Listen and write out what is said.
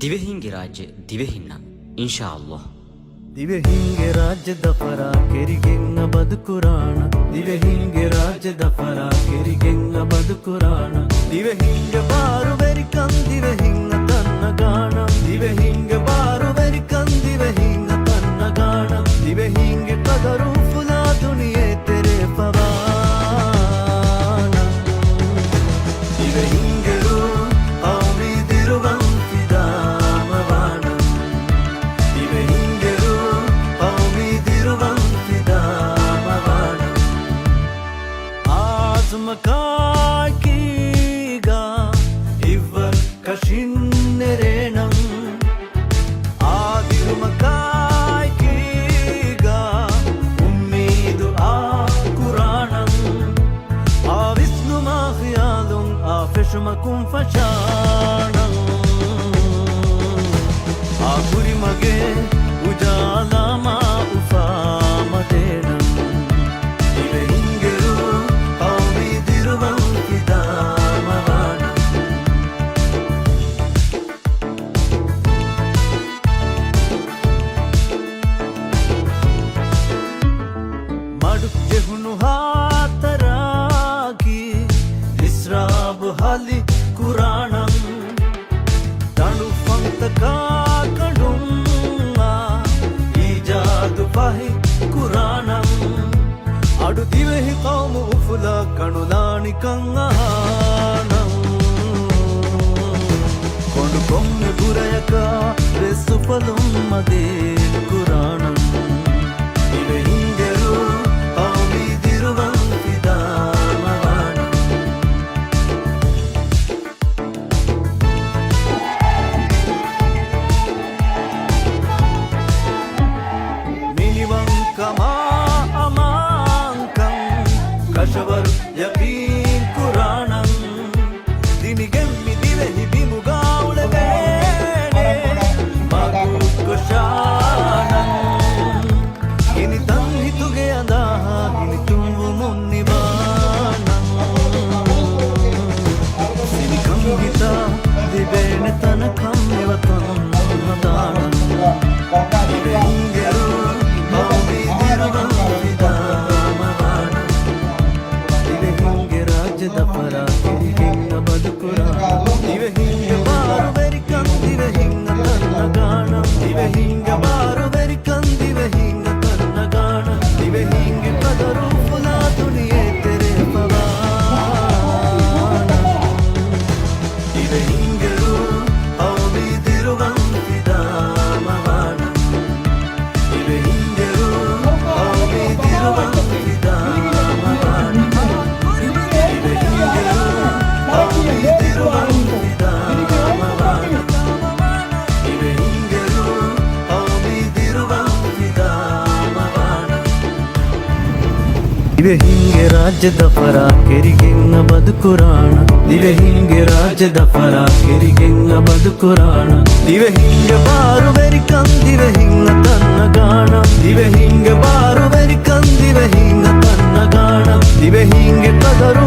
ದಿವೆ ಹಿಂಗೆ ರಾಜ್ಯ ದಿವೆ ಹಿನ್ನ ಇನ್ಶಾ ಅಲ್ಲಾಹ್. ದಿವೆ ಹಿಂಗೆ ರಾಜ್ಯದ ಪರ ಕೆರಿಗೆಂಗ ಬದುಕುರಾಣ. ದಿವೆ ಹಿಂಗೆ ರಾಜ್ಯದ ಪರ ಕೆರಿಗೆಂಗ ಬದುಕುರಾಣ. ದಿವೆ ಹಿಂಗೆ ಬಾರು ಬೆರಿ ಕಂದಿವೆ ಹಿಂಗ ತನ್ನ ಗಾಣ. ದಿವೆ ಹಿಂಗೆ ಬಾರು ಬೆರಿ ಕಂದಿವೆ ಹಿಂಗ ತನ್ನ ಗಾಣ. ದಿವೆ ಹಿಂಗೆ ಕದರು ಫುಲಾ ದುನಿಯೆ ತೆರೆ ಪವಾನ. ದಿವೆ ಹಿಂಗೆ ರೂ ಔಮಿದಿರುವಂತಿದ ಮವಾಣ. ದಿವೆ ಹಿಂಗೆ ರೂ ಔಮಿದಿರುವಂತಿದ ಮವಾಣ. ಆಜುಮಕಾಕೀಗ ಇವ್ವರ್ ಕಶಿನ್ನೆರೇಣಂ. ಆದಿರುಮಕಾಕೀಗ ಉಮ್ಮೀದು ಆ ಕುರಾಣಂ. ಆ ವಿಷ್ಣು ಮಾಹಿಯಾಲುಂ ಆ ಫೆಶುಮಕುಂ ಫಶಾಣಂ. ಆ ಗುರಿಮಗೆ ಉಜಾಲಮ ಉಫಾಮದೇಣಂ. ದಿವೆ ಹಿಂಗೆರು ಔಮಿದಿರುವಂತಿದ ಮವಾಣ. ಮಡುಕ್ಕೆ ಹುನು ಹಾತರಾಗಿ ಇಸ್ರಾಬ್ ಹಾಲಿ ಕುರಾಣಂ. ತಣು ಫಂತ ಕಾಕಡುಂ ಈಜಾದು ಫಹಿ ಕುರಾಣಂ. ಅಡು ದಿವೆಹಿ ಕೌಮು ಉಫುಲ ಕಣುಲಾಣಿ ಕಂಗಾಣಂ. ಕೊಂಡು ಕೊಮ್ಮೆ ಬುರಯಕ ರೆಸ್ಸು ಫಲುಂ ಮದೇ ಕುರಾಣಂ. ದಿವೆ ಹಿಂಗೆರು ಔಮಿದಿರುವಂತಿದ ಮವಾಣ. ಮಿನಿವಂಕಮಾ ಅಮಾಂಕಂ ಕಶವರ್ ಯಕೀನ್ ಕುರಾಣಂ. ದಿನಿಗೆಮ್ಮಿ ದಿವೆಹಿ ಬಿಮುಗಾವುಳವೇಣೆ ಮಗುಕುಶಾಣಂ. ಇನಿ ತಂಹಿತುಗೆ ಅದಾಹ ಇನಿ ತುಂಬು ಮುನ್ನಿವಾಣಂ. ಸಿನಿ ಕಂಗಿತ ದಿಬೇಣೆ ತನ ಕಮ್ಮೆವ ತನ್ನದಾಣಂ. ದಿವೆ ಹಿಂಗೆರು ಔಮಿದಿರುವಂತಿದ ಮವಾಣ. ದಿವೆ ಹಿಂಗೆ ರಾಜ್ಯದ ಪರ ಕೆರಿಗೆಂಗ ಬದುಕುರಾಣ. ದಿವೆ ಹಿಂಗೆ ಬಾರು ಬೆರಿ ಕಂದಿವೆ ಹಿಂಗ ತನ್ನ ಗಾಣ. ದಿವೆ ಹಿಂಗೆ ಬಾರು ಬೆರಿ ಕಂದಿವೆ ಹಿಂಗ ತನ್ನ ಗಾಣ. ದಿವೆ ಹಿಂಗೆ ಕದರು ಫುಲಾ ದುನಿಯೆ ತೆರೆ ಪವಾನ. ದಿವೆ ಹಿಂಗೆರು ಔಮಿದಿರುವಂತಿದ ಮವಾಣ. ದಿವೆ ಹಿಂಗೆರು ಔಮಿದಿರುವಂತಿದ ಮವಾಣ. ದಿವೆ ಹಿಂಗೆರು ಔಮಿದಿರುವಂತಿದ ಮವಾಣ. ದಿವೆ ಹಿಂಗೆರು ಔಮಿದಿರುವಂತಿದ ಮವಾಣ. ದಿವೆ ಹಿಂಗೆ ರಾಜ್ಯದ ಪರ ಕೆರಿಗೆಂಗ ಬದುಕುರಾಣ. ದಿವೆ ಹಿಂಗೆ ರಾಜ್ಯದ ಪರ ಕೆರಿಗೆಂಗ ಬದುಕುರಾಣ. ದಿವೆ ಹಿಂಗೆ ಬಾರು ಬೆರಿ ಕಂದಿವೆ ಹಿಂಗ ತನ್ನ ಗಾಣ. ದಿವೆ ಹಿಂಗೆ ಬಾರು ಬೆರಿ ಕಂದಿವೆ ಹಿಂಗ ತನ್ನ ಗಾಣ. ದಿವೆ ಹಿಂಗೆ ಕದರು